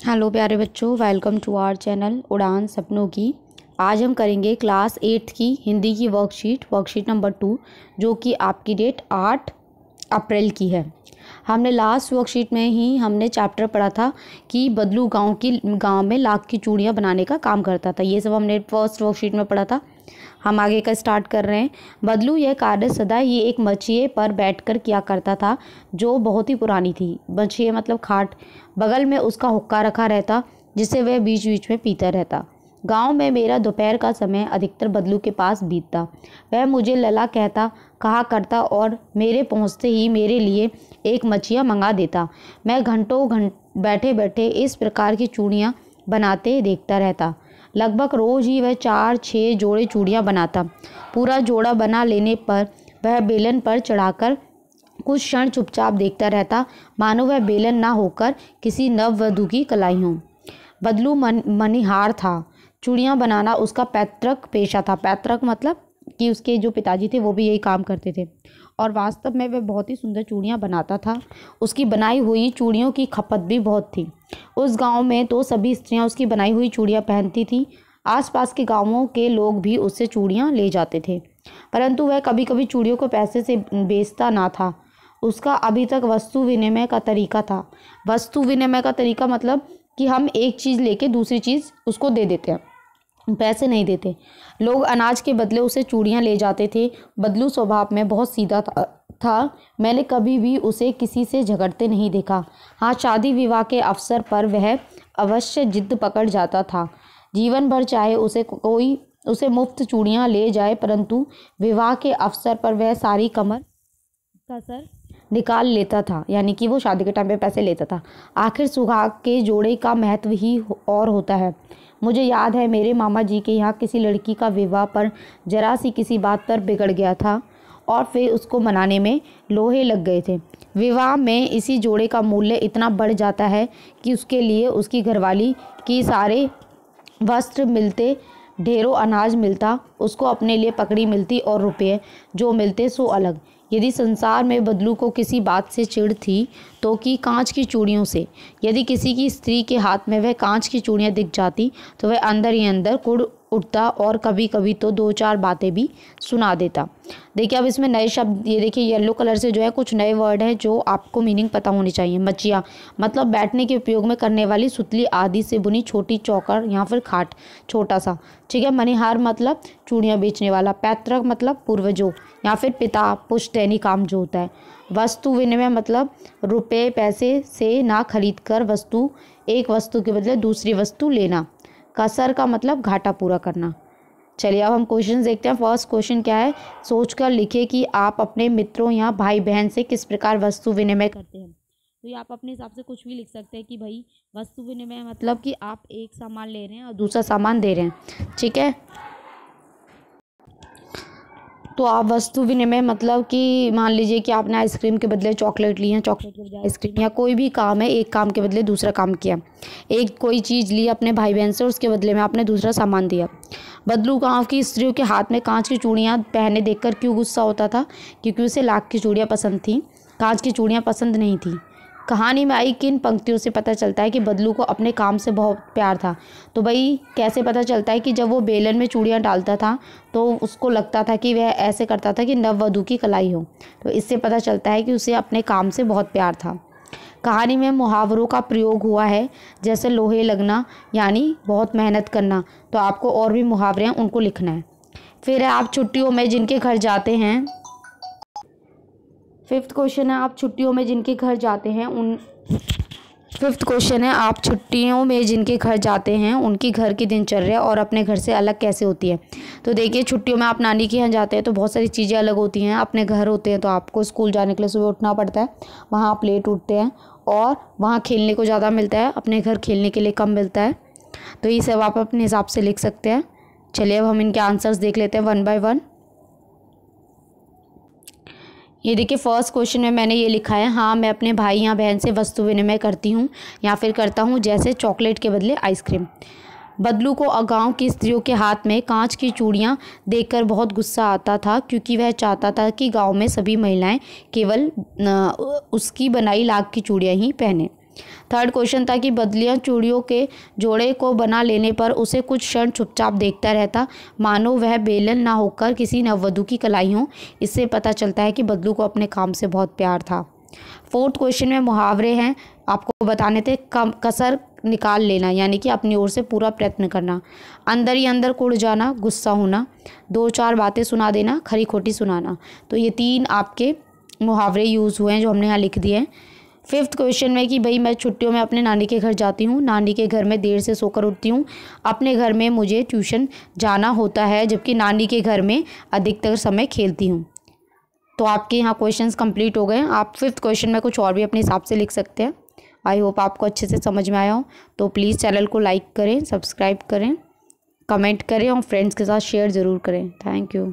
Hello प्यारे बच्चों, welcome to our channel उड़ान सपनों की। आज हम करेंगे क्लास 8 की हिंदी की वर्कशीट नंबर 2, जो कि आपकी डेट 8 अप्रैल की है। हमने लास्ट वर्कशीट में ही हमने चैप्टर पढ़ा था कि बदलू गांव में लाख की चूड़ियाँ बनाने का काम करता था। ये सब हमने फर्स्ट वर्कशीट में पढ़ा था। हम आगे का स्टार्ट कर रहे हैं। बदलू यह कार्य सदा ये एक मचिए पर बैठकर किया करता था, जो बहुत ही पुरानी थी। मचिए मतलब खाट। बगल में उसका हुक्का रखा रहता, जिसे वह बीच बीच में पीता रहता। गांव में मेरा दोपहर का समय अधिकतर बदलू के पास बीतता। वह मुझे लला कहा करता और मेरे पहुंचते ही मेरे लिए एक मचिया मंगा देता। मैं घंटों बैठे बैठे इस प्रकार की चूड़ियाँ बनाते देखता रहता। लगभग रोज ही वह 4-6 जोड़े चूड़ियाँ बनाता। पूरा जोड़ा बना लेने पर वह बेलन पर चढ़ाकर कुछ क्षण चुपचाप देखता रहता, मानो वह बेलन ना होकर किसी नववधू की कलाई हो। बदलू मनिहार था। चूड़ियाँ बनाना उसका पैतृक पेशा था। पैतृक मतलब कि उसके जो पिताजी थे वो भी यही काम करते थे, और वास्तव में वह बहुत ही सुंदर चूड़ियाँ बनाता था। उसकी बनाई हुई चूड़ियों की खपत भी बहुत थी। उस गांव में तो सभी स्त्रियां उसकी बनाई हुई चूड़ियाँ पहनती थीं। आसपास के गांवों के लोग भी उससे चूड़ियाँ ले जाते थे, परंतु वह कभी कभी चूड़ियों को पैसे से बेचता ना था। उसका अभी तक वस्तु विनिमय का तरीका था। वस्तु विनिमय का तरीका मतलब कि हम एक चीज़ लेके दूसरी चीज़ उसको दे देते हैं, पैसे नहीं देते। लोग अनाज के बदले उसे चूड़ियाँ ले जाते थे। बदलू स्वभाव में बहुत सीधा था। मैंने कभी भी उसे किसी से झगड़ते नहीं देखा। हाँ, शादी विवाह के अवसर पर वह अवश्य जिद पकड़ जाता था। जीवन भर चाहे उसे मुफ्त चूड़ियाँ ले जाए, परंतु विवाह के अवसर पर वह सारी कसर निकाल लेता था, यानी कि वो शादी के टाइम पे पैसे लेता था। आखिर सुहाग के जोड़े का महत्व ही और होता है। मुझे याद है मेरे मामा जी के यहाँ किसी लड़की का विवाह पर जरा सी किसी बात पर बिगड़ गया था और फिर उसको मनाने में लोहे लग गए थे। विवाह में इसी जोड़े का मूल्य इतना बढ़ जाता है कि उसके लिए उसकी घरवाली की सारे वस्त्र मिलते, ढेरों अनाज मिलता, उसको अपने लिए पकड़ी मिलती और रुपये जो मिलते सो अलग। यदि संसार में बदलू को किसी बात से चिढ़ थी तो कि कांच की चूड़ियों से। यदि किसी की स्त्री के हाथ में वह कांच की चूड़ियाँ दिख जाती तो वह अंदर ही अंदर कुढ़ उठता और कभी कभी तो 2-4 बातें भी सुना देता। देखिए अब इसमें नए शब्द, ये देखिए येलो कलर से जो है कुछ नए वर्ड हैं जो आपको मीनिंग पता होनी चाहिए। मचिया मतलब बैठने के उपयोग में करने वाली सुतली आदि से बुनी छोटी चौकर या फिर खाट, छोटा सा। ठीक है। मनिहार मतलब चूड़ियाँ बेचने वाला। पैतृक मतलब पूर्वजों या फिर पिता पुश्तैनी काम जो होता है। वस्तु विनिमय मतलब रुपये पैसे से ना खरीद कर एक वस्तु के बदले दूसरी वस्तु लेना। कसर का मतलब घाटा पूरा करना। चलिए अब हम क्वेश्चन देखते हैं। फर्स्ट क्वेश्चन क्या है, सोचकर लिखिए कि आप अपने मित्रों या भाई बहन से किस प्रकार वस्तु विनिमय करते हैं। तो ये आप अपने हिसाब से कुछ भी लिख सकते हैं कि भाई वस्तु विनिमय मतलब कि आप एक सामान ले रहे हैं और दूसरा सामान दे रहे हैं। ठीक है, तो आप वस्तु विनिमय मतलब कि मान लीजिए कि आपने आइसक्रीम के बदले चॉकलेट ली है, चॉकलेट के बजाय आइसक्रीम, या कोई भी काम है, एक काम के बदले दूसरा काम किया। एक कोई चीज़ ली अपने भाई बहन से और उसके बदले में आपने दूसरा सामान दिया। बदलू गांव की स्त्रियों के हाथ में कांच की चूड़ियाँ पहने देखकर क्यों गुस्सा होता था? क्योंकि उसे लाख की चूड़ियाँ पसंद थी, कांच की चूड़ियाँ पसंद नहीं थी। कहानी में आई किन पंक्तियों से पता चलता है कि बदलू को अपने काम से बहुत प्यार था? तो भाई कैसे पता चलता है कि जब वो बेलन में चूड़ियाँ डालता था तो उसको लगता था कि वह ऐसे करता था कि नववधू की कलाई हो। तो इससे पता चलता है कि उसे अपने काम से बहुत प्यार था। कहानी में मुहावरों का प्रयोग हुआ है, जैसे लोहे लगना यानी बहुत मेहनत करना। तो आपको और भी मुहावरे हैं, उनको लिखना है। फिर आप छुट्टियों में जिनके घर जाते हैं, फिफ्थ क्वेश्चन है आप छुट्टियों में जिनके घर जाते हैं उनकी घर की दिनचर्या और अपने घर से अलग कैसे होती है। तो देखिए छुट्टियों में आप नानी के यहाँ जाते हैं तो बहुत सारी चीज़ें अलग होती हैं। अपने घर होते हैं तो आपको स्कूल जाने के लिए सुबह उठना पड़ता है, वहाँ आप लेट उठते हैं और वहाँ खेलने को ज़्यादा मिलता है, अपने घर खेलने के लिए कम मिलता है। तो ये सब आप अपने हिसाब से लिख सकते हैं। चलिए अब हम इनके आंसर्स देख लेते हैं 1 बाय 1। ये देखिए फर्स्ट क्वेश्चन में मैंने ये लिखा है, हाँ मैं अपने भाई या बहन से वस्तु विनिमय करती हूँ या फिर करता हूँ, जैसे चॉकलेट के बदले आइसक्रीम। बदलू को गांव की स्त्रियों के हाथ में कांच की चूड़ियाँ देखकर बहुत गुस्सा आता था, क्योंकि वह चाहता था कि गांव में सभी महिलाएं केवल उसकी बनाई लाख की चूड़ियाँ ही पहने। थर्ड क्वेश्चन था कि बदलियां चूड़ियों के जोड़े को बना लेने पर उसे कुछ क्षण चुपचाप देखता रहता, मानो वह बेलन ना होकर किसी नववधू की कलाई हो। इससे पता चलता है कि बदलू को अपने काम से बहुत प्यार था। फोर्थ क्वेश्चन में मुहावरे हैं, आपको बताने थे। कसर निकाल लेना यानी कि अपनी ओर से पूरा प्रयत्न करना, अंदर ही अंदर कुड़ जाना, गुस्सा होना, दो चार बातें सुना देना, खरी खोटी सुनाना। तो ये 3 आपके मुहावरे यूज़ हुए हैं जो हमने यहाँ लिख दिए हैं। फिफ्थ क्वेश्चन में कि भाई मैं छुट्टियों में अपने नानी के घर जाती हूँ, नानी के घर में देर से सोकर उठती हूँ, अपने घर में मुझे ट्यूशन जाना होता है जबकि नानी के घर में अधिकतर समय खेलती हूँ। तो आपके यहाँ क्वेश्चंस कंप्लीट हो गए। आप फिफ्थ क्वेश्चन में कुछ और भी अपने हिसाब से लिख सकते हैं। आई होप आपको अच्छे से समझ में आया हो। तो प्लीज़ चैनल को लाइक करें, सब्सक्राइब करें, कमेंट करें और फ्रेंड्स के साथ शेयर ज़रूर करें। Thank you.